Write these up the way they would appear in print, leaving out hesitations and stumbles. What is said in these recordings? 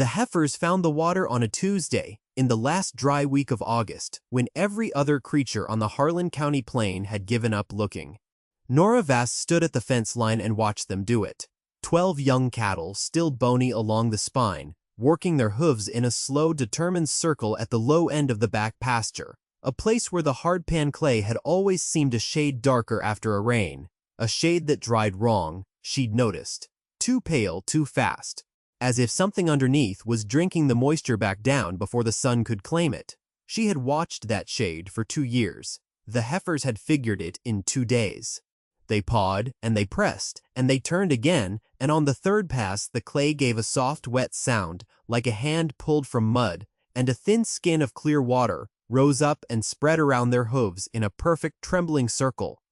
The Heifers found the water on a Tuesday, in the last dry week of August, when every other creature on the Harlan County plain had given up looking. Nora Vass stood at the fence line and watched them do it. 12 young cattle, still bony along the spine, working their hooves in a slow, determined circle at the low end of the back pasture, a place where the hardpan clay had always seemed a shade darker after a rain, a shade that dried wrong, she'd noticed. Too pale, too fast, as if something underneath was drinking the moisture back down before the sun could claim it. She had watched that shade for 2 years. The Heifers had figured it in 2 days. They pawed, and they pressed, and they turned again, and on the third pass the clay gave a soft, wet sound, like a hand pulled from mud, and a thin skin of clear water rose up and spread around their hooves in a perfect, trembling circle.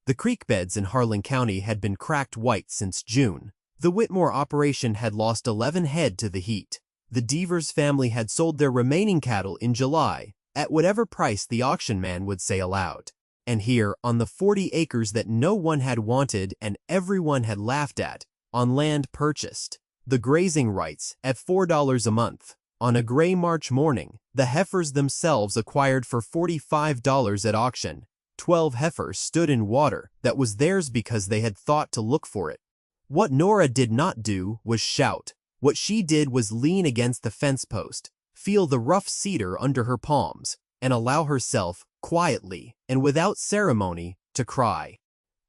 The creek beds in Harlan County had been cracked white since June. The Whitmore operation had lost 11 head to the heat. The Devers family had sold their remaining cattle in July, at whatever price the auction man would say aloud. And here, on the 40 acres that no one had wanted and everyone had laughed at, on land purchased, the grazing rights at $4 a month, on a gray March morning, the Heifers themselves acquired for $45 at auction. 12 heifers stood in water that was theirs because they had thought to look for it. What Nora did not do was shout. What she did was lean against the fence post, feel the rough cedar under her palms, and allow herself, quietly and without ceremony, to cry.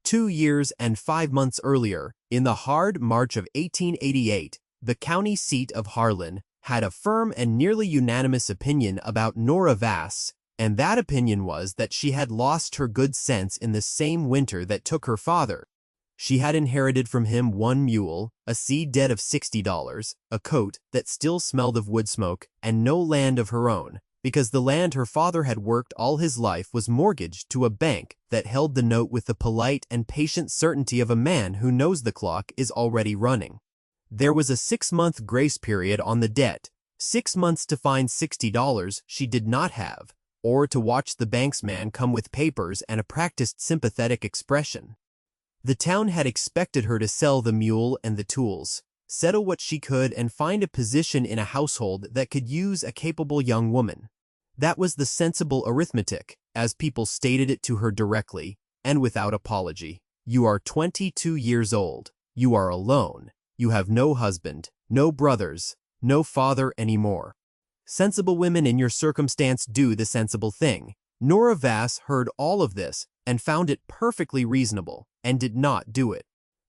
2 years and 5 months earlier, in the hard March of 1888, the county seat of Harlan had a firm and nearly unanimous opinion about Nora Vass, and that opinion was that she had lost her good sense in the same winter that took her father. She had inherited from him 1 mule, a seed debt of $60, a coat that still smelled of wood smoke, and no land of her own, because the land her father had worked all his life was mortgaged to a bank that held the note with the polite and patient certainty of a man who knows the clock is already running. There was a 6-month grace period on the debt, 6 months to find $60 she did not have, or to watch the banksman come with papers and a practiced sympathetic expression. The town had expected her to sell the mule and the tools, settle what she could, and find a position in a household that could use a capable young woman. That was the sensible arithmetic, as people stated it to her directly, and without apology. You are 22 years old. You are alone. You have no husband, no brothers, no father anymore. Sensible women in your circumstance do the sensible thing. Nora Vass heard all of this and found it perfectly reasonable, and did not do it.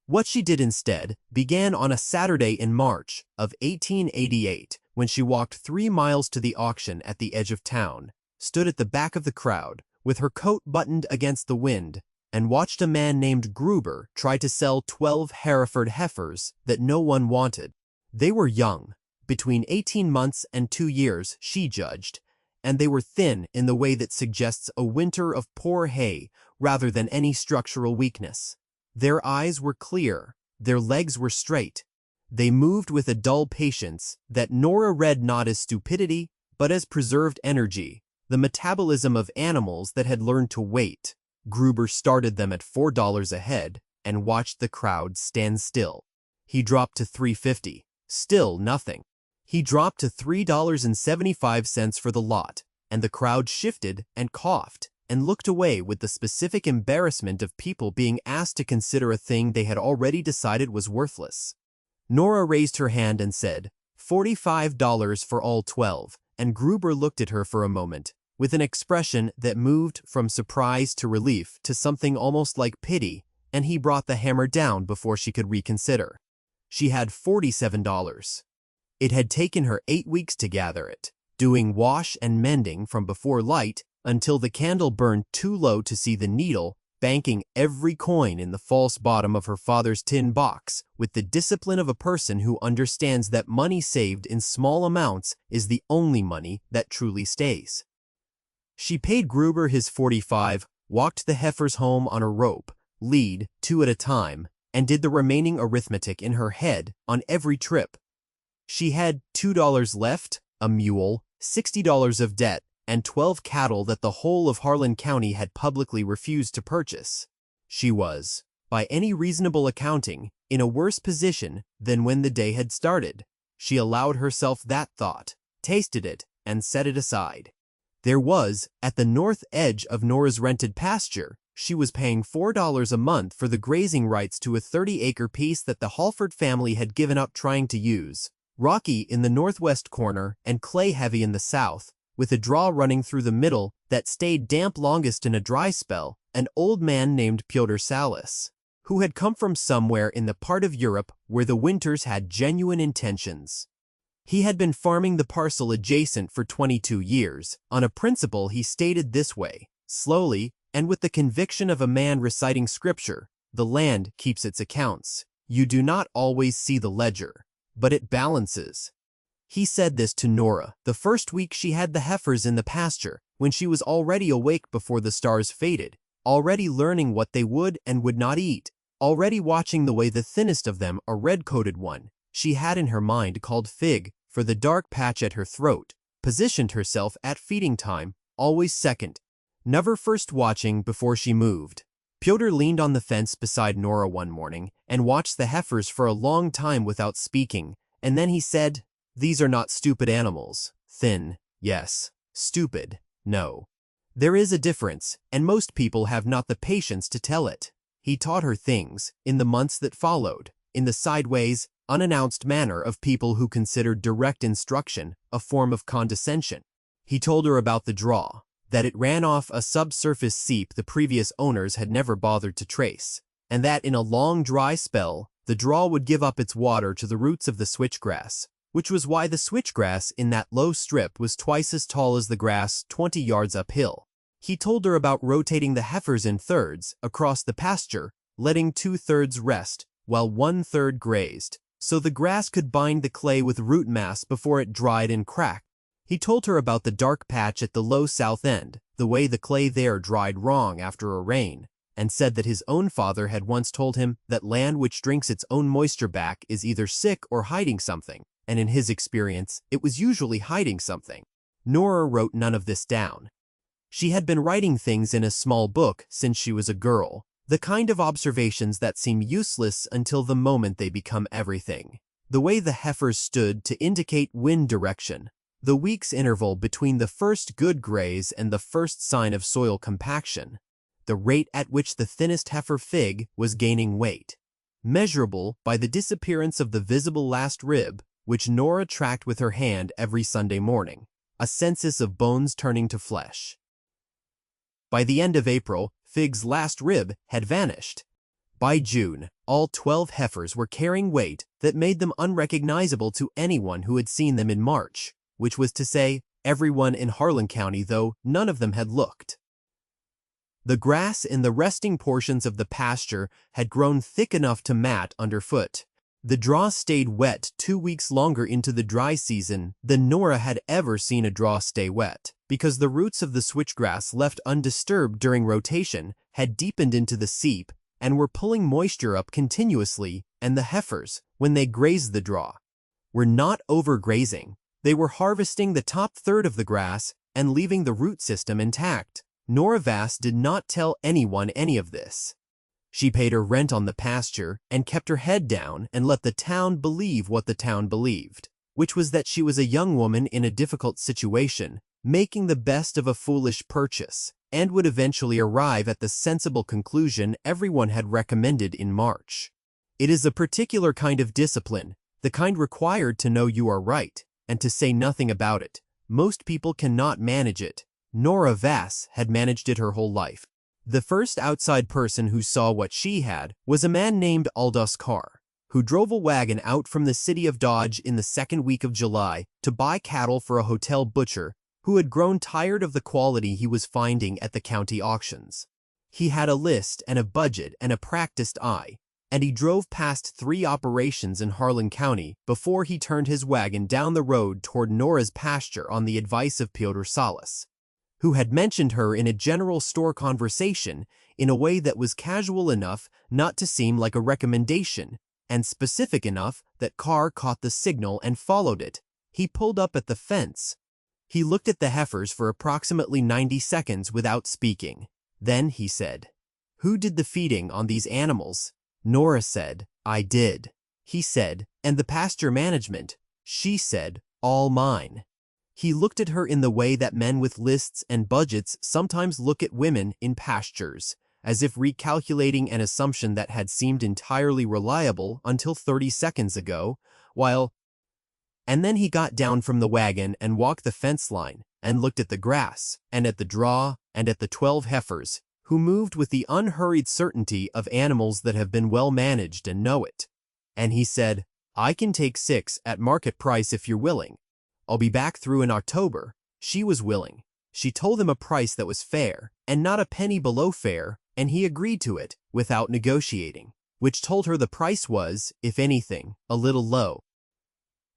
What she did instead began on a Saturday in March of 1888, when she walked 3 miles to the auction at the edge of town, stood at the back of the crowd, with her coat buttoned against the wind, and watched a man named Gruber try to sell 12 Hereford heifers that no one wanted. They were young, between 18 months and 2 years, she judged, and they were thin in the way that suggests a winter of poor hay rather than any structural weakness. Their eyes were clear, their legs were straight. They moved with a dull patience that Nora read not as stupidity, but as preserved energy, the metabolism of animals that had learned to wait. Gruber started them at $4 a head and watched the crowd stand still. He dropped to $3.50, still nothing. He dropped to $3.75 for the lot, and the crowd shifted and coughed and looked away with the specific embarrassment of people being asked to consider a thing they had already decided was worthless. Nora raised her hand and said, $45 for all 12, and Gruber looked at her for a moment, with an expression that moved from surprise to relief to something almost like pity, and he brought the hammer down before she could reconsider. She had $47. It had taken her 8 weeks to gather it, doing wash and mending from before light until the candle burned too low to see the needle, banking every coin in the false bottom of her father's tin box with the discipline of a person who understands that money saved in small amounts is the only money that truly stays. She paid Gruber his $45, walked the heifers home on a rope, lead 2 at a time, and did the remaining arithmetic in her head on every trip. She had $2 left, a mule, $60 of debt, and 12 cattle that the whole of Harlan County had publicly refused to purchase. She was, by any reasonable accounting, in a worse position than when the day had started. she allowed herself that thought, tasted it, and set it aside. There was, at the north edge of Nora's rented pasture, she was paying $4 a month for the grazing rights to a 30-acre piece that the Halford family had given up trying to use. Rocky in the northwest corner and clay-heavy in the south, with a draw running through the middle that stayed damp longest in a dry spell, an old man named Pyotr Salis, who had come from somewhere in the part of Europe where the winters had genuine intentions. He had been farming the parcel adjacent for 22 years, on a principle he stated this way, slowly, and with the conviction of a man reciting scripture: the land keeps its accounts. You do not always see the ledger, but it balances. He said this to Nora the first week she had the heifers in the pasture, when she was already awake before the stars faded, already learning what they would and would not eat, already watching the way the thinnest of them, a red-coated one, she had in her mind called Fig, for the dark patch at her throat, positioned herself at feeding time, always second, never first, watching before she moved. Pyotr leaned on the fence beside Nora one morning and watched the heifers for a long time without speaking, and then he said, "These are not stupid animals. Thin, yes. Stupid, no. There is a difference, and most people have not the patience to tell it." He taught her things, in the months that followed, in the sideways, unannounced manner of people who considered direct instruction a form of condescension. He told her about the draw, that it ran off a subsurface seep the previous owners had never bothered to trace, and that in a long dry spell, the draw would give up its water to the roots of the switchgrass, which was why the switchgrass in that low strip was twice as tall as the grass 20 yards uphill. He told her about rotating the heifers in thirds across the pasture, letting 2/3 rest while 1/3 grazed, so the grass could bind the clay with root mass before it dried and cracked. He told her about the dark patch at the low south end, the way the clay there dried wrong after a rain, and said that his own father had once told him that land which drinks its own moisture back is either sick or hiding something, and in his experience, it was usually hiding something. Nora wrote none of this down. She had been writing things in a small book since she was a girl, the kind of observations that seem useless until the moment they become everything. The way the heifers stood to indicate wind direction, the week's interval between the first good graze and the first sign of soil compaction, the rate at which the thinnest heifer Fig was gaining weight, measurable by the disappearance of the visible last rib, which Nora tracked with her hand every Sunday morning, a census of bones turning to flesh. By the end of April, Fig's last rib had vanished. By June, all 12 heifers were carrying weight that made them unrecognizable to anyone who had seen them in March, which was to say, everyone in Harlan County, though none of them had looked. The grass in the resting portions of the pasture had grown thick enough to mat underfoot. The draw stayed wet 2 weeks longer into the dry season than Nora had ever seen a draw stay wet, because the roots of the switchgrass left undisturbed during rotation had deepened into the seep and were pulling moisture up continuously, and the heifers, when they grazed the draw, were not overgrazing. They were harvesting the top third of the grass and leaving the root system intact. Nora Vass did not tell anyone any of this. She paid her rent on the pasture and kept her head down and let the town believe what the town believed, which was that she was a young woman in a difficult situation, making the best of a foolish purchase, and would eventually arrive at the sensible conclusion everyone had recommended in March. It is a particular kind of discipline, the kind required to know you are right, and to say nothing about it. Most people cannot manage it. Nora Vass had managed it her whole life. The first outside person who saw what she had was a man named Aldous Carr, who drove a wagon out from the city of Dodge in the second week of July to buy cattle for a hotel butcher who had grown tired of the quality he was finding at the county auctions. He had a list and a budget and a practiced eye, and he drove past 3 operations in Harlan County before he turned his wagon down the road toward Nora's pasture on the advice of Pyotr Salis, who had mentioned her in a general store conversation in a way that was casual enough not to seem like a recommendation, and specific enough that Carr caught the signal and followed it. He pulled up at the fence. He looked at the heifers for approximately 90 seconds without speaking. Then he said, "Who did the feeding on these animals?" Nora said, "I did." He said, "And the pasture management?" She said, "All mine." He looked at her in the way that men with lists and budgets sometimes look at women in pastures, as if recalculating an assumption that had seemed entirely reliable until 30 seconds ago, and then he got down from the wagon and walked the fence line and looked at the grass and at the draw and at the 12 heifers, who moved with the unhurried certainty of animals that have been well managed and know it. And he said, "I can take 6 at market price if you're willing. I'll be back through in October." She was willing. She told him a price that was fair and not a penny below fair, and he agreed to it without negotiating, which told her the price was, if anything, a little low.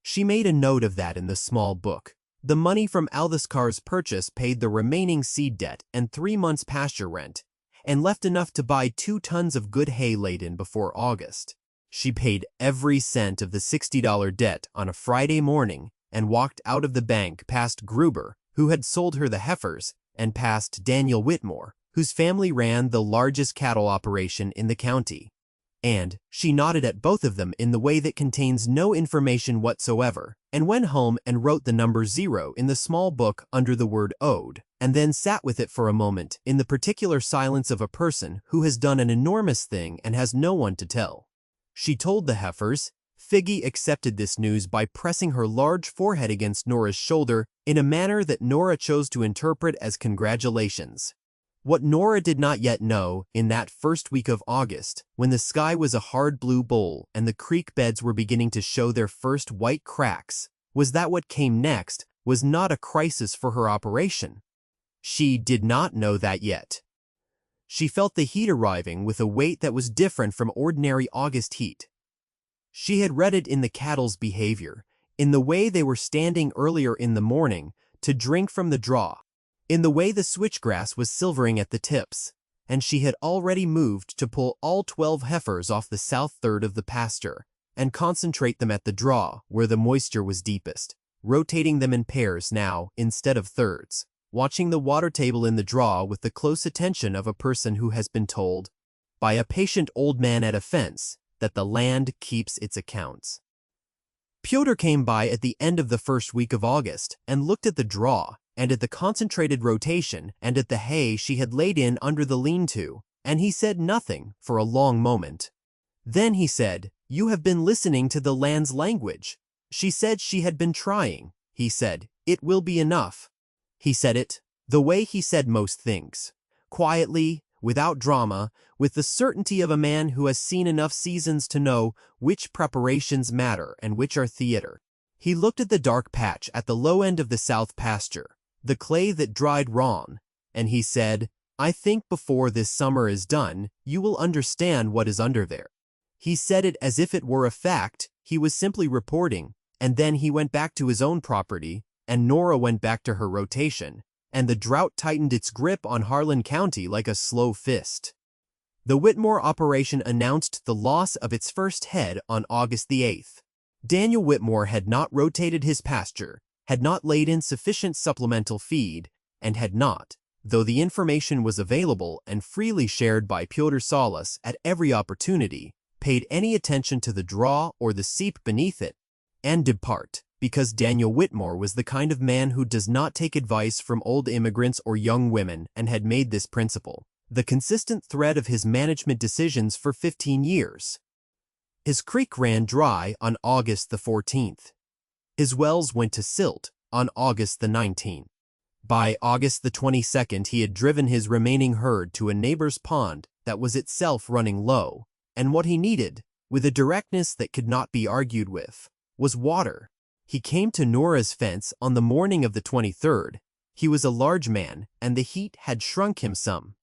She made a note of that in the small book. The money from Althuskar's purchase paid the remaining seed debt and 3 months' pasture rent, and left enough to buy 2 tons of good hay laid in before August. She paid every cent of the $60 debt on a Friday morning and walked out of the bank past Gruber, who had sold her the heifers, and past Daniel Whitmore, whose family ran the largest cattle operation in the county. And she nodded at both of them in the way that contains no information whatsoever, and went home and wrote the number 0 in the small book under the word owed, and then sat with it for a moment in the particular silence of a person who has done an enormous thing and has no one to tell. She told the heifers. Figgy accepted this news by pressing her large forehead against Nora's shoulder in a manner that Nora chose to interpret as congratulations. What Nora did not yet know, in that first week of August, when the sky was a hard blue bowl and the creek beds were beginning to show their first white cracks, was that what came next was not a crisis for her operation. She did not know that yet. She felt the heat arriving with a weight that was different from ordinary August heat. She had read it in the cattle's behavior, in the way they were standing earlier in the morning to drink from the draw, in the way the switchgrass was silvering at the tips, and she had already moved to pull all 12 heifers off the south third of the pasture and concentrate them at the draw where the moisture was deepest, rotating them in pairs now instead of thirds, watching the water table in the draw with the close attention of a person who has been told by a patient old man at a fence that the land keeps its accounts. Pyotr came by at the end of the first week of August and looked at the draw and at the concentrated rotation and at the hay she had laid in under the lean-to, and he said nothing for a long moment. Then he said, "You have been listening to the land's language." She said she had been trying. He said, "It will be enough." He said it the way he said most things, quietly, without drama, with the certainty of a man who has seen enough seasons to know which preparations matter and which are theater. He looked at the dark patch at the low end of the south pasture, the clay that dried rawn, and he said, "I think before this summer is done, you will understand what is under there." He said it as if it were a fact he was simply reporting, and then he went back to his own property, and Nora went back to her rotation, and the drought tightened its grip on Harlan County like a slow fist. The Whitmore operation announced the loss of its first head on August the 8th. Daniel Whitmore had not rotated his pasture, had not laid in sufficient supplemental feed, and had not, though the information was available and freely shared by Pyotr Salas at every opportunity, paid any attention to the draw or the seep beneath it, and depart, because Daniel Whitmore was the kind of man who does not take advice from old immigrants or young women and had made this principle the consistent thread of his management decisions for 15 years. His creek ran dry on August the 14th. His wells went to silt on August the 19th. By August the 22nd, he had driven his remaining herd to a neighbor's pond that was itself running low, and what he needed, with a directness that could not be argued with, was water. He came to Nora's fence on the morning of the 23rd. He was a large man, and the heat had shrunk him some.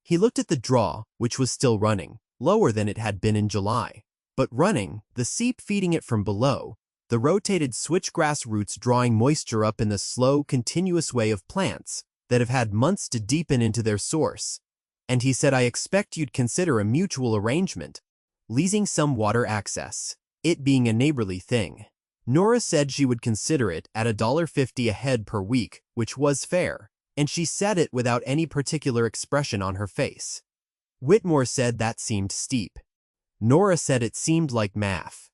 He looked at the draw, which was still running, lower than it had been in July, but running, the seep feeding it from below, the rotated switchgrass roots drawing moisture up in the slow, continuous way of plants that have had months to deepen into their source. And he said, "I expect you'd consider a mutual arrangement, leasing some water access, it being a neighborly thing." Nora said she would consider it at $1.50 a head per week, which was fair, and she said it without any particular expression on her face. Whitmore said that seemed steep. Nora said it seemed like math.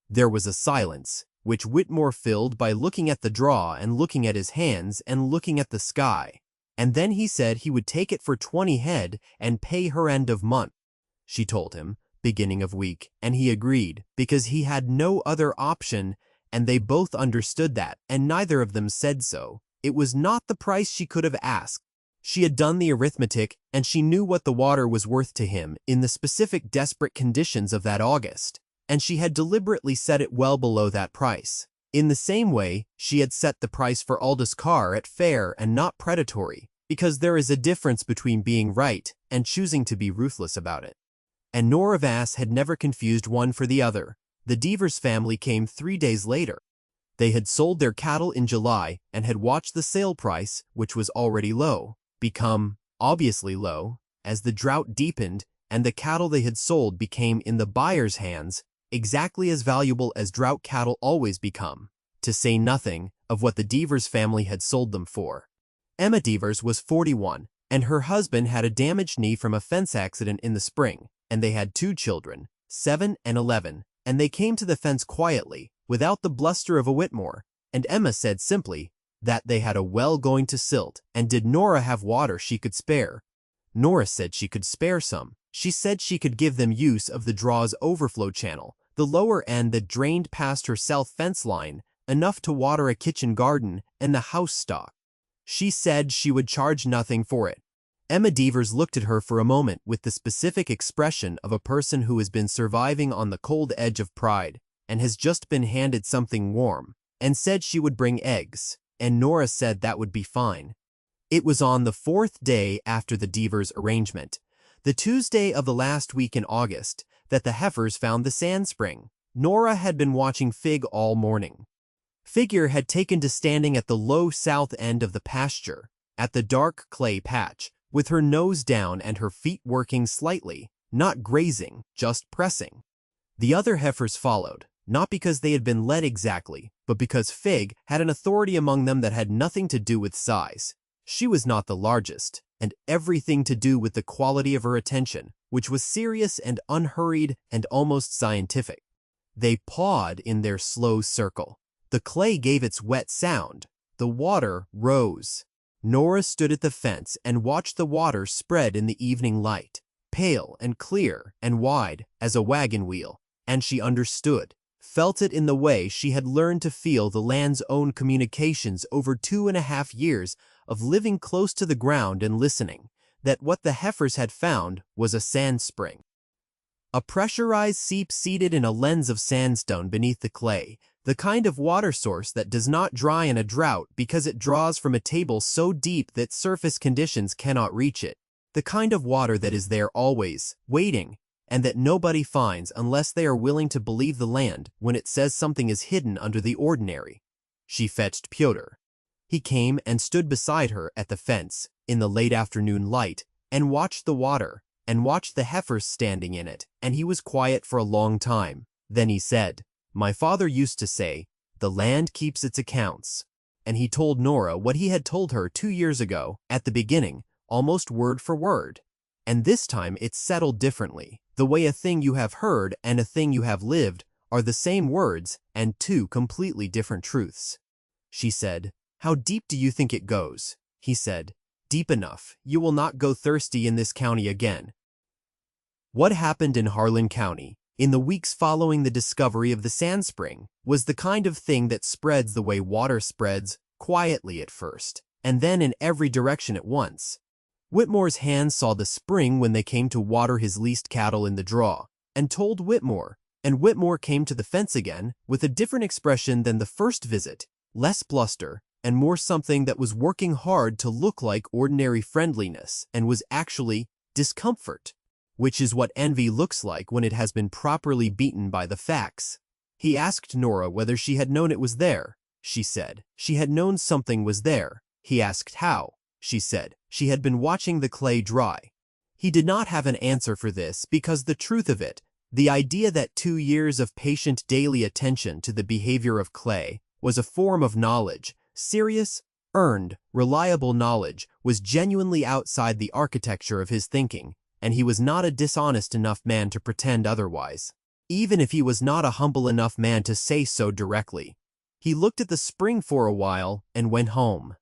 There was a silence, which Whitmore filled by looking at the draw and looking at his hands and looking at the sky. And then he said he would take it for 20 head and pay her end of month. She told him, beginning of week, and he agreed, because he had no other option, and they both understood that, and neither of them said so. It was not the price she could have asked. She had done the arithmetic, and she knew what the water was worth to him in the specific desperate conditions of that August, and she had deliberately set it well below that price. In the same way, she had set the price for Aldous Carr at fair and not predatory, because there is a difference between being right and choosing to be ruthless about it. And Nora Vass had never confused one for the other. The Devers family came 3 days later. They had sold their cattle in July and had watched the sale price, which was already low, become obviously low as the drought deepened and the cattle they had sold became in the buyer's hands exactly as valuable as drought cattle always become, to say nothing of what the Devers family had sold them for. Emma Devers was 41, and her husband had a damaged knee from a fence accident in the spring, and they had 2 children, 7 and 11, and they came to the fence quietly, without the bluster of a Whitmore, and Emma said simply that they had a well going to silt, and did Nora have water she could spare? Nora said she could spare some. She said she could give them use of the draw's overflow channel, the lower end that drained past her south fence line, enough to water a kitchen garden and the house stock. She said she would charge nothing for it. Emma Devers looked at her for a moment with the specific expression of a person who has been surviving on the cold edge of pride and has just been handed something warm, and said she would bring eggs, and Nora said that would be fine. It was on the 4th day after the Devers arrangement, the Tuesday of the last week in August, that the Heifers found the sand spring. Nora had been watching Fig all morning. Figure had taken to standing at the low south end of the pasture, at the dark clay patch, with her nose down and her feet working slightly, not grazing, just pressing. The other Heifers followed, not because they had been led exactly, but because Fig had an authority among them that had nothing to do with size. She was not the largest, and everything to do with the quality of her attention, which was serious and unhurried and almost scientific. They pawed in their slow circle. The clay gave its wet sound. The water rose. Nora stood at the fence and watched the water spread in the evening light, pale and clear and wide as a wagon wheel, and she understood, felt it in the way she had learned to feel the land's own communications over 2.5 years of living close to the ground and listening, that what the Heifers had found was a sand spring. A pressurized seep seated in a lens of sandstone beneath the clay, the kind of water source that does not dry in a drought because it draws from a table so deep that surface conditions cannot reach it, the kind of water that is there always, waiting, and that nobody finds unless they are willing to believe the land when it says something is hidden under the ordinary. She fetched Pyotr. He came and stood beside her at the fence in the late afternoon light and watched the water and watched the Heifers standing in it, and he was quiet for a long time. Then he said, "My father used to say, the land keeps its accounts." And he told Nora what he had told her 2 years ago at the beginning, almost word for word. And this time it's settled differently. The way a thing you have heard and a thing you have lived are the same words and 2 completely different truths. She said, "How deep do you think it goes?" He said, "Deep enough. You will not go thirsty in this county again." What happened in Harlan County in the weeks following the discovery of the sand spring was the kind of thing that spreads the way water spreads, quietly at first, and then in every direction at once. Whitmore's hands saw the spring when they came to water his leased cattle in the draw, and told Whitmore, and Whitmore came to the fence again with a different expression than the first visit, less bluster, and more something that was working hard to look like ordinary friendliness and was actually discomfort, which is what envy looks like when it has been properly beaten by the facts. He asked Nora whether she had known it was there. She said she had known something was there. He asked how. She said she had been watching the clay dry. He did not have an answer for this because the truth of it, the idea that 2 years of patient daily attention to the behavior of clay was a form of knowledge, serious, earned, reliable knowledge, was genuinely outside the architecture of his thinking, and he was not a dishonest enough man to pretend otherwise. even if he was not a humble enough man to say so directly. He looked at the spring for a while and went home.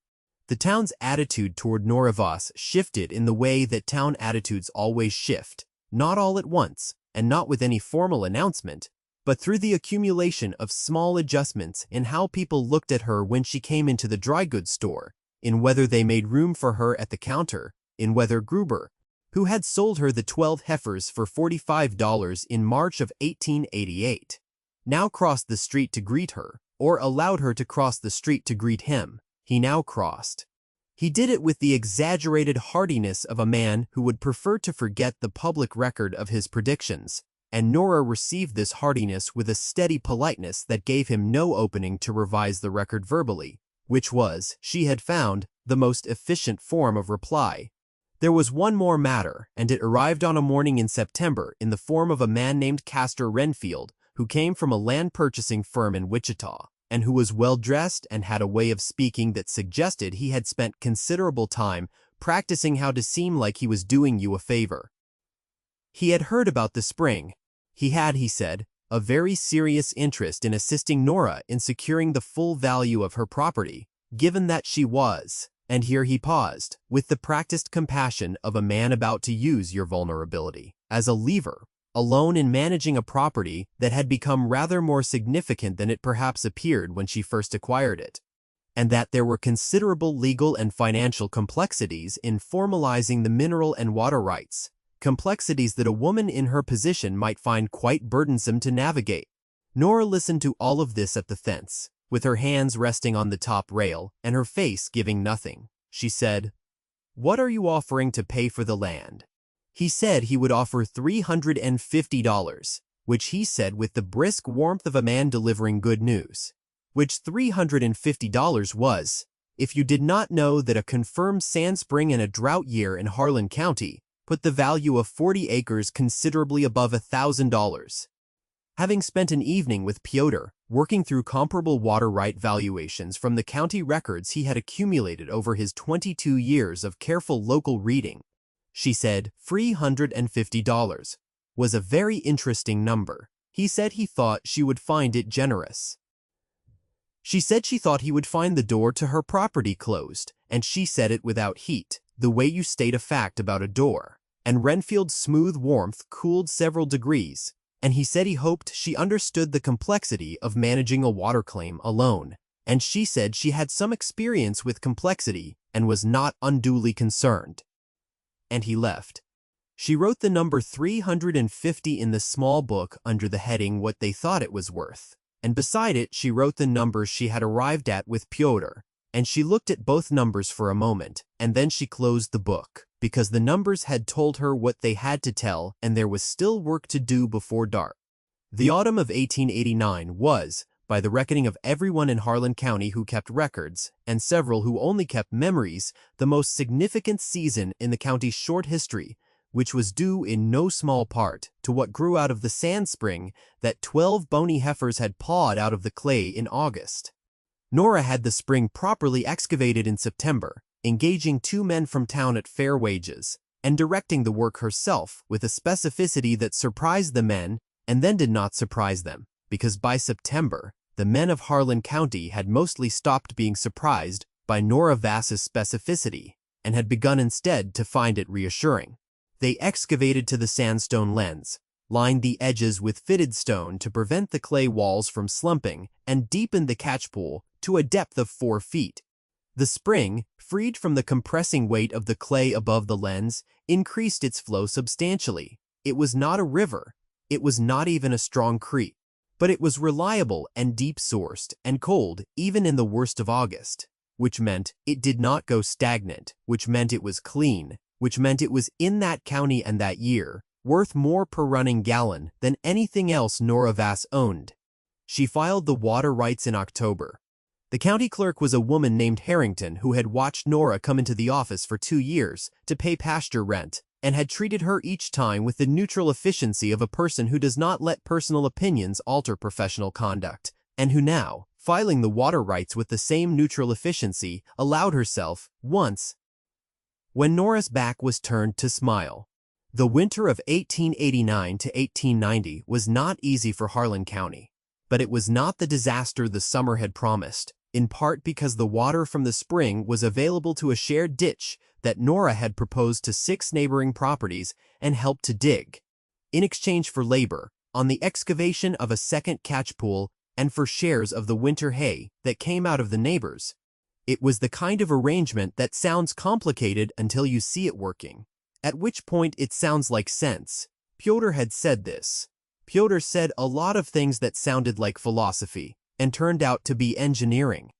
The town's attitude toward Nora Voss shifted in the way that town attitudes always shift, not all at once, and not with any formal announcement, but through the accumulation of small adjustments in how people looked at her when she came into the dry goods store, in whether they made room for her at the counter, in whether Gruber, who had sold her the 12 heifers for $45 in March of 1888, now crossed the street to greet her, or allowed her to cross the street to greet him. He now crossed. He did it with the exaggerated heartiness of a man who would prefer to forget the public record of his predictions, and Nora received this heartiness with a steady politeness that gave him no opening to revise the record verbally, which was, she had found, the most efficient form of reply. There was one more matter, and it arrived on a morning in September in the form of a man named Castor Renfield, who came from a land-purchasing firm in Wichita, and who was well-dressed and had a way of speaking that suggested he had spent considerable time practicing how to seem like he was doing you a favor. He had heard about the spring. He had, he said, a very serious interest in assisting Nora in securing the full value of her property, given that she was, and here he paused, with the practiced compassion of a man about to use your vulnerability as a lever, alone in managing a property that had become rather more significant than it perhaps appeared when she first acquired it, and that there were considerable legal and financial complexities in formalizing the mineral and water rights, complexities that a woman in her position might find quite burdensome to navigate. Nora listened to all of this at the fence, with her hands resting on the top rail and her face giving nothing. She said, "What are you offering to pay for the land?" He said he would offer $350, which he said with the brisk warmth of a man delivering good news. Which $350 was, if you did not know that a confirmed sand spring in a drought year in Harlan County put the value of 40 acres considerably above $1,000. Having spent an evening with Piotr, working through comparable water right valuations from the county records he had accumulated over his 22 years of careful local reading, she said $350 was a very interesting number. He said he thought she would find it generous. She said she thought he would find the door to her property closed, and she said it without heat, the way you state a fact about a door. And Renfield's smooth warmth cooled several degrees, and he said he hoped she understood the complexity of managing a water claim alone, and she said she had some experience with complexity and was not unduly concerned. And he left. She wrote the number 350 in the small book under the heading what they thought it was worth, and beside it she wrote the numbers she had arrived at with Piotr, and she looked at both numbers for a moment, and then she closed the book, because the numbers had told her what they had to tell and there was still work to do before dark. The autumn of 1889 was, by the reckoning of everyone in Harlan County who kept records, and several who only kept memories, the most significant season in the county's short history, which was due in no small part to what grew out of the sand spring that 12 bony heifers had pawed out of the clay in August. Nora had the spring properly excavated in September, engaging 2 men from town at fair wages, and directing the work herself with a specificity that surprised the men and then did not surprise them, because by September, the men of Harlan County had mostly stopped being surprised by Nora Voss's specificity and had begun instead to find it reassuring. They excavated to the sandstone lens, lined the edges with fitted stone to prevent the clay walls from slumping, and deepened the catch pool to a depth of 4 feet. The spring, freed from the compressing weight of the clay above the lens, increased its flow substantially. It was not a river. It was not even a strong creek. But it was reliable and deep-sourced and cold even in the worst of August, which meant it did not go stagnant, which meant it was clean, which meant it was in that county and that year, worth more per running gallon than anything else Nora Voss owned. She filed the water rights in October. The county clerk was a woman named Harrington who had watched Nora come into the office for 2 years to pay pasture rent, and had treated her each time with the neutral efficiency of a person who does not let personal opinions alter professional conduct, and who now, filing the water rights with the same neutral efficiency, allowed herself, once, when Nora's back was turned, to smile. The winter of 1889 to 1890 was not easy for Harlan County, but it was not the disaster the summer had promised, in part because the water from the spring was available to a shared ditch that Nora had proposed to 6 neighboring properties and helped to dig, in exchange for labor, on the excavation of a second catch pool and for shares of the winter hay that came out of the neighbors. It was the kind of arrangement that sounds complicated until you see it working, at which point it sounds like sense. Pyotr had said this. Pyotr said a lot of things that sounded like philosophy and turned out to be engineering.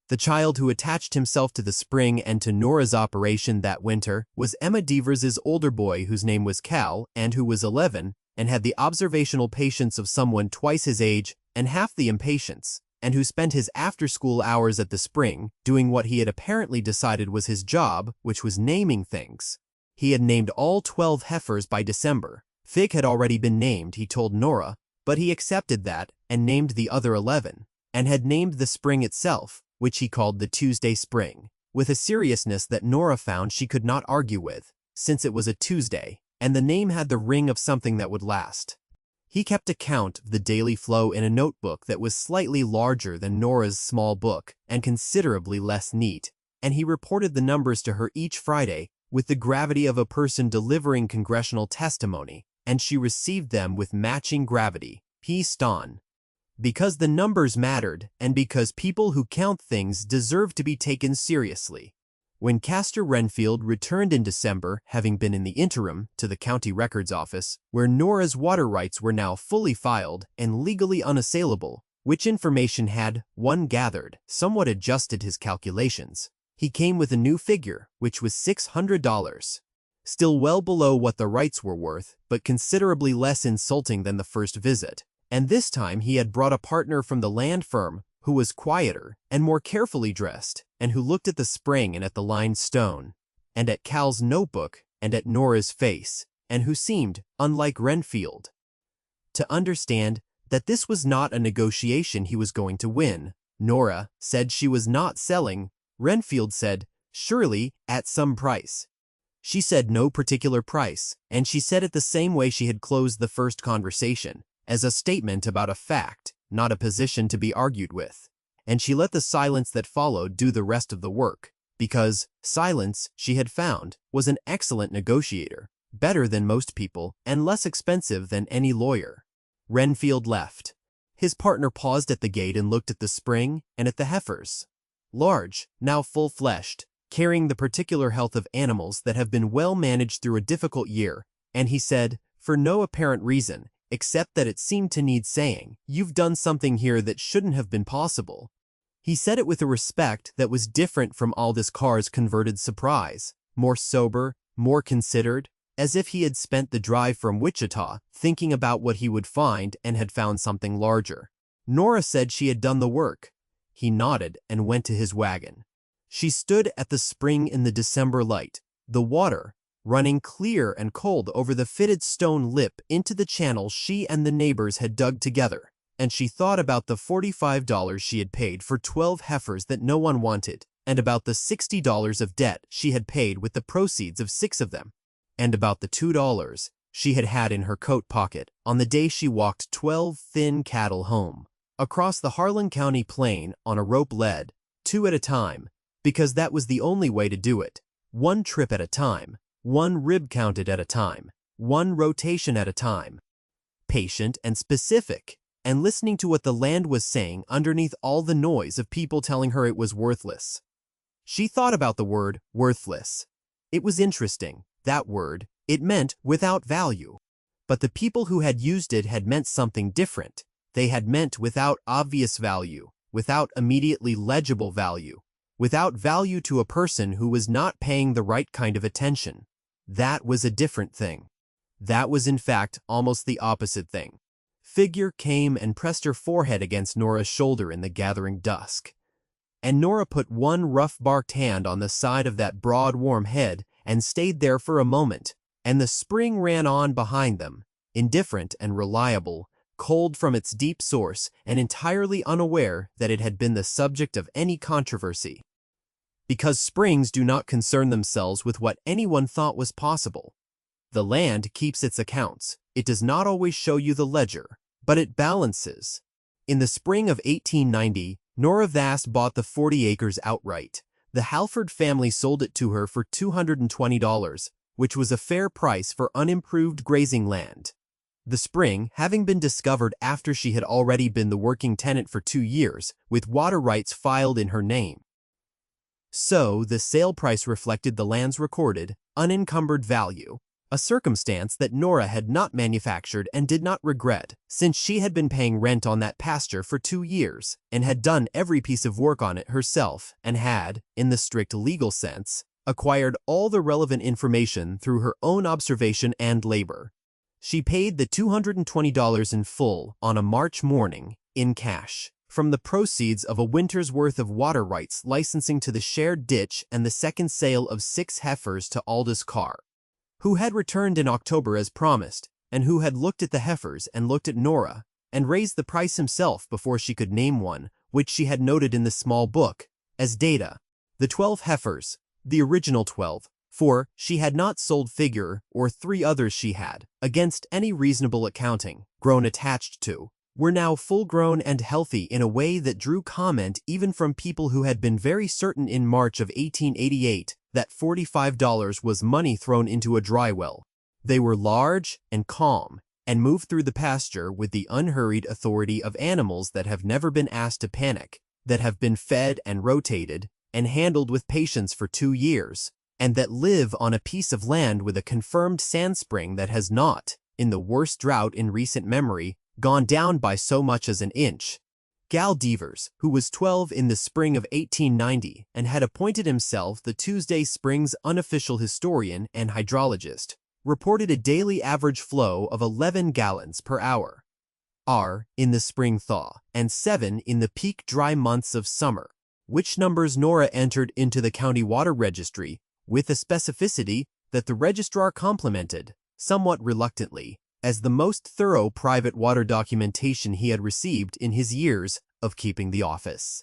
The child who attached himself to the spring and to Nora's operation that winter was Emma Devers's older boy, whose name was Cal and who was 11 and had the observational patience of someone twice his age and half the impatience, and who spent his after-school hours at the spring doing what he had apparently decided was his job, which was naming things. He had named all 12 heifers by December. Fig had already been named, he told Nora, but he accepted that and named the other 11, and had named the spring itself, which he called the Tuesday Spring, with a seriousness that Nora found she could not argue with, since it was a Tuesday, and the name had the ring of something that would last. He kept account of the daily flow in a notebook that was slightly larger than Nora's small book and considerably less neat, and he reported the numbers to her each Friday with the gravity of a person delivering congressional testimony, and she received them with matching gravity, peace on. Because the numbers mattered, and because people who count things deserve to be taken seriously. When Castor Renfield returned in December, having been in the interim to the county records office, where Nora's water rights were now fully filed and legally unassailable, which information had, one gathered, somewhat adjusted his calculations. He came with a new figure, which was $600. Still well below what the rights were worth, but considerably less insulting than the first visit. And this time he had brought a partner from the land firm who was quieter and more carefully dressed, and who looked at the spring and at the lined stone, and at Cal's notebook and at Nora's face, and who seemed, unlike Renfield, to understand that this was not a negotiation he was going to win. Nora said she was not selling. Renfield said, surely, at some price. She said no particular price, and she said it the same way she had closed the first conversation, as a statement about a fact, not a position to be argued with. And she let the silence that followed do the rest of the work, because silence, she had found, was an excellent negotiator, better than most people, and less expensive than any lawyer. Renfield left. His partner paused at the gate and looked at the spring and at the heifers. Large, now full-fleshed, carrying the particular health of animals that have been well managed through a difficult year, and he said, for no apparent reason, except that it seemed to need saying, you've done something here that shouldn't have been possible. He said it with a respect that was different from all this car's converted surprise, more sober, more considered, as if he had spent the drive from Wichita thinking about what he would find and had found something larger. Nora said she had done the work. He nodded and went to his wagon. She stood at the spring in the December light, the water running clear and cold over the fitted stone lip into the channel she and the neighbors had dug together, and she thought about the $45 she had paid for 12 heifers that no one wanted, and about the $60 of debt she had paid with the proceeds of 6 of them, and about the $2 she had had in her coat pocket on the day she walked 12 thin cattle home, across the Harlan County plain on a rope led, 2 at a time, because that was the only way to do it, 1 trip at a time, 1 rib counted at a time, 1 rotation at a time. Patient and specific, and listening to what the land was saying underneath all the noise of people telling her it was worthless. She thought about the word worthless. It was interesting, that word. It meant without value. But the people who had used it had meant something different. They had meant without obvious value, without immediately legible value, without value to a person who was not paying the right kind of attention. That was a different thing. That was in fact almost the opposite thing. Figure came and pressed her forehead against Nora's shoulder in the gathering dusk. And Nora put one rough-barked hand on the side of that broad, warm head and stayed there for a moment, and the spring ran on behind them, indifferent and reliable, cold from its deep source and entirely unaware that it had been the subject of any controversy. Because springs do not concern themselves with what anyone thought was possible. The land keeps its accounts. It does not always show you the ledger, but it balances. In the spring of 1890, Nora Vass bought the 40 acres outright. The Halford family sold it to her for $220, which was a fair price for unimproved grazing land. The spring having been discovered after she had already been the working tenant for 2 years, with water rights filed in her name. So, the sale price reflected the land's recorded, unencumbered value, a circumstance that Nora had not manufactured and did not regret, since she had been paying rent on that pasture for 2 years, and had done every piece of work on it herself, and had, in the strict legal sense, acquired all the relevant information through her own observation and labor. She paid the $220 in full on a March morning, in cash, from the proceeds of a winter's worth of water rights licensing to the shared ditch and the second sale of 6 heifers to Aldous Carr, who had returned in October as promised, and who had looked at the heifers and looked at Nora, and raised the price himself before she could name one, which she had noted in the small book, as data. The 12 heifers, the original 12, for she had not sold Figure or 3 others she had, against any reasonable accounting, grown attached to, were now full-grown and healthy in a way that drew comment even from people who had been very certain in March of 1888 that $45 was money thrown into a dry well. They were large and calm, and moved through the pasture with the unhurried authority of animals that have never been asked to panic, that have been fed and rotated and handled with patience for 2 years, and that live on a piece of land with a confirmed sand spring that has not, in the worst drought in recent memory, gone down by so much as an inch. Gal Devers, who was 12 in the spring of 1890 and had appointed himself the Tuesday Spring's unofficial historian and hydrologist, reported a daily average flow of 11 gallons per hour in the spring thaw, and 7 in the peak dry months of summer, which numbers Nora entered into the county water registry with a specificity that the registrar complimented, somewhat reluctantly, as the most thorough private water documentation he had received in his years of keeping the office.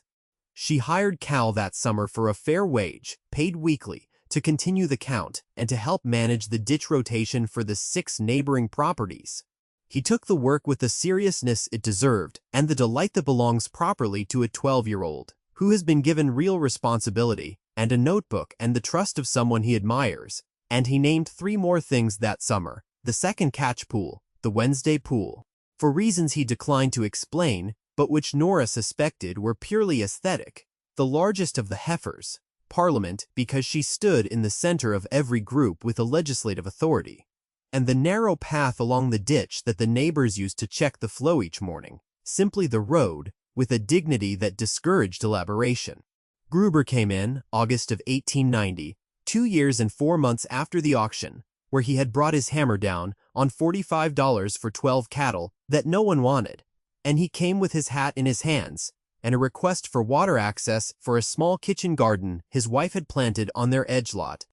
She hired Cal that summer for a fair wage, paid weekly, to continue the count and to help manage the ditch rotation for the 6 neighboring properties. He took the work with the seriousness it deserved and the delight that belongs properly to a 12-year-old, who has been given real responsibility and a notebook and the trust of someone he admires, and he named 3 more things that summer: the second catch pool, the Wednesday pool, for reasons he declined to explain, but which Nora suspected were purely aesthetic, the largest of the heifers, Parliament, because she stood in the center of every group with a legislative authority, and the narrow path along the ditch that the neighbors used to check the flow each morning, simply the road, with a dignity that discouraged elaboration. Gruber came in August of 1890, 2 years and 4 months after the auction, where he had brought his hammer down on $45 for 12 cattle that no one wanted, and he came with his hat in his hands and a request for water access for a small kitchen garden his wife had planted on their edge lot,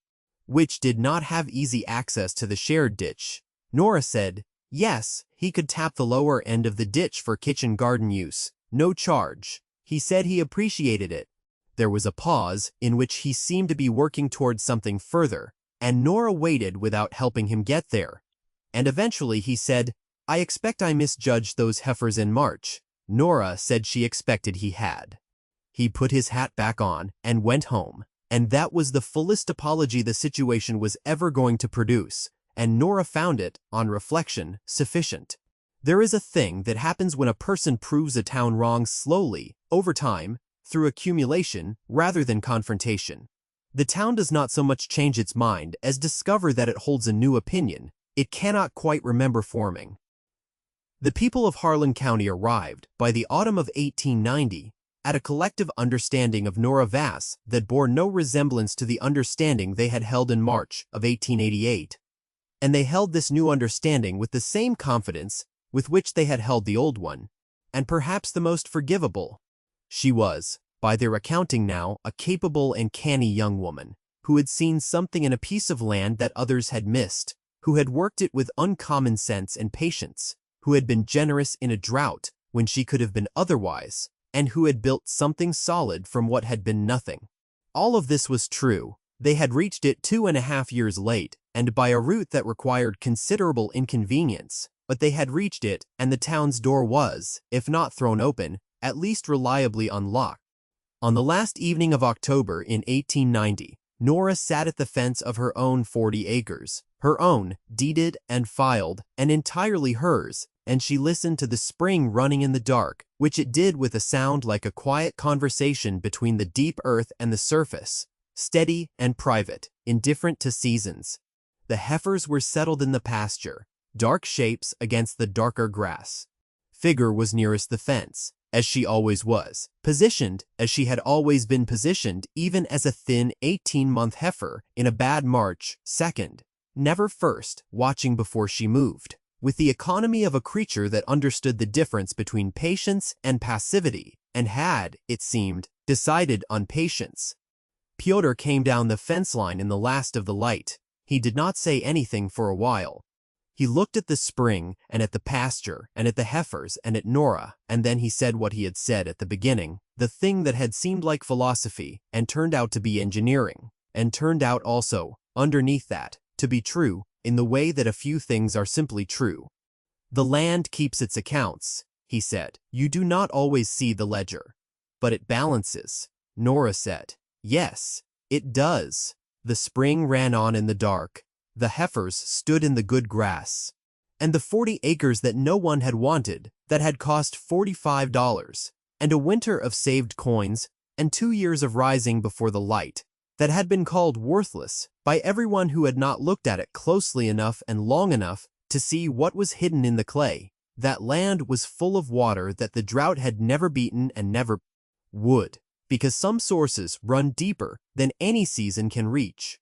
which did not have easy access to the shared ditch. Nora said, yes, he could tap the lower end of the ditch for kitchen garden use, no charge. He said he appreciated it. There was a pause in which he seemed to be working towards something further, and Nora waited without helping him get there. And eventually he said, I expect I misjudged those heifers in March. Nora said she expected he had. He put his hat back on and went home, and that was the fullest apology the situation was ever going to produce, and Nora found it, on reflection, sufficient. There is a thing that happens when a person proves a town wrong slowly, over time, through accumulation rather than confrontation. The town does not so much change its mind as discover that it holds a new opinion it cannot quite remember forming. The people of Harlan County arrived, by the autumn of 1890, at a collective understanding of Nora Vass that bore no resemblance to the understanding they had held in March of 1888, and they held this new understanding with the same confidence with which they had held the old one, and perhaps the most forgivable. She was, by their accounting now, a capable and canny young woman, who had seen something in a piece of land that others had missed, who had worked it with uncommon sense and patience, who had been generous in a drought when she could have been otherwise, and who had built something solid from what had been nothing. All of this was true, They had reached it 2.5 years late, and by a route that required considerable inconvenience, but they had reached it, and the town's door was, if not thrown open, at least reliably unlocked. On the last evening of October in 1890, Nora sat at the fence of her own 40 acres, her own, deeded and filed, and entirely hers, and she listened to the spring running in the dark, which it did with a sound like a quiet conversation between the deep earth and the surface, steady and private, indifferent to seasons. The heifers were settled in the pasture, dark shapes against the darker grass. Figure was nearest the fence, as she always was, positioned as she had always been positioned even as a thin 18-month heifer in a bad March, second, never first, watching before she moved, with the economy of a creature that understood the difference between patience and passivity, and had, it seemed, decided on patience. Pyotr came down the fence line in the last of the light. He did not say anything for a while. He looked at the spring, and at the pasture, and at the heifers, and at Nora, and then he said what he had said at the beginning, the thing that had seemed like philosophy, and turned out to be engineering, and turned out also, underneath that, to be true, in the way that a few things are simply true. The land keeps its accounts, he said. You do not always see the ledger. But it balances. Nora said, yes, it does. The spring ran on in the dark. The heifers stood in the good grass. And the 40 acres that no one had wanted, that had cost $45, and a winter of saved coins, and 2 years of rising before the light, that had been called worthless by everyone who had not looked at it closely enough and long enough to see what was hidden in the clay. That land was full of water that the drought had never beaten and never would, because some sources run deeper than any season can reach.